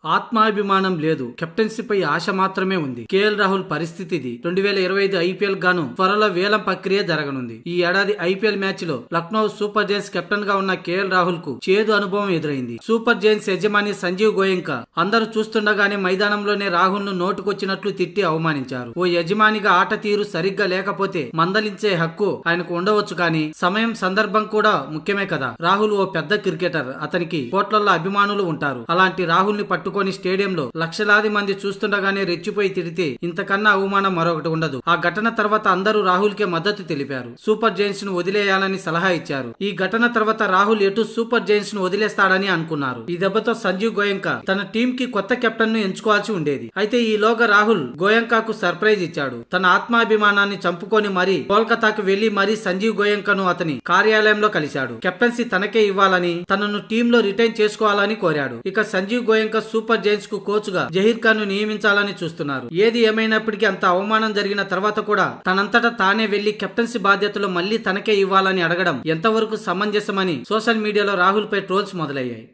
ఆత్మాభిమానం లేదు, కెప్టెన్సీపై ఆశ మాత్రమే ఉంది. కేఎల్ రాహుల్ పరిస్థితి ఇది. 2025 ఐపీఎల్ గాను త్వరలో వేలం ప్రక్రియ జరగనుంది. ఈ ఏడాది ఐపీఎల్ మ్యాచ్ లో లక్నో సూపర్ జైంట్స్ కెప్టెన్ గా ఉన్న కేఎల్ రాహుల్ కు చేదు అనుభవం ఎదురైంది. సూపర్ జైంట్స్ యజమాని సంజీవ్ గోయంకా అందరూ చూస్తుండగానే మైదానంలోనే రాహుల్ ను నోటుకొచ్చినట్లు తిట్టి అవమానించారు. ఓ యజమానిగా ఆట తీరు సరిగ్గా లేకపోతే మందలించే హక్కు ఆయనకు ఉండవచ్చు, కానీ సమయం సందర్భం కూడా ముఖ్యమే కదా. రాహుల్ ఓ పెద్ద క్రికెటర్, అతనికి కోట్లల్లో అభిమానులు ఉంటారు. అలాంటి రాహుల్ ని పట్టుకొని స్టేడియంలో లక్షలాది మంది చూస్తుండగానే రెచ్చిపోయి తిడితే ఇంతకన్నా అవమానం మరొకటి ఉండదు. ఆ ఘటన తర్వాత అందరూ రాహుల్ కే మద్దతు తెలిపారు. సూపర్ జైంట్స్ ను వదిలేయాలని సలహా ఇచ్చారు. ఈ ఘటన తర్వాత రాహుల్ ఎటు సూపర్ జైంట్స్ ను వదిలేస్తాడని అనుకున్నారు. ఈ దెబ్బతో సంజీవ్ గోయంకా తన టీం కి కొత్త కెప్టెన్ ను ఎంచుకోవాల్సి ఉండేది. అయితే ఈలోగా రాహుల్ గోయంకాకు సర్ప్రైజ్ ఇచ్చాడు. తన ఆత్మాభిమానాన్ని చంపుకొని మరీ కోల్కతాకు వెళ్లి మరీ సంజీవ్ గోయంకాను అతని కార్యాలయంలో కలిశాడు. కెప్టెన్సీ తనకే ఇవ్వాలని, తనను టీంలో రిటైన్ చేసుకోవాలని కోరాడు. ఇక సంజీవ్ గోయంకా సూపర్ జైంట్స్ కు కోచ్ గా జహీర్ ఖాన్ ను నియమించాలని చూస్తున్నారు. ఏది ఏమైనప్పటికీ అంత అవమానం జరిగిన తర్వాత కూడా తనంతటా తానే వెళ్లి కెప్టెన్సీ బాధ్యతలు మళ్లీ తనకే ఇవ్వాలని అడగడం ఎంతవరకు సమంజసమని సోషల్ మీడియాలో రాహుల్ పై ట్రోల్స్ మొదలయ్యాయి.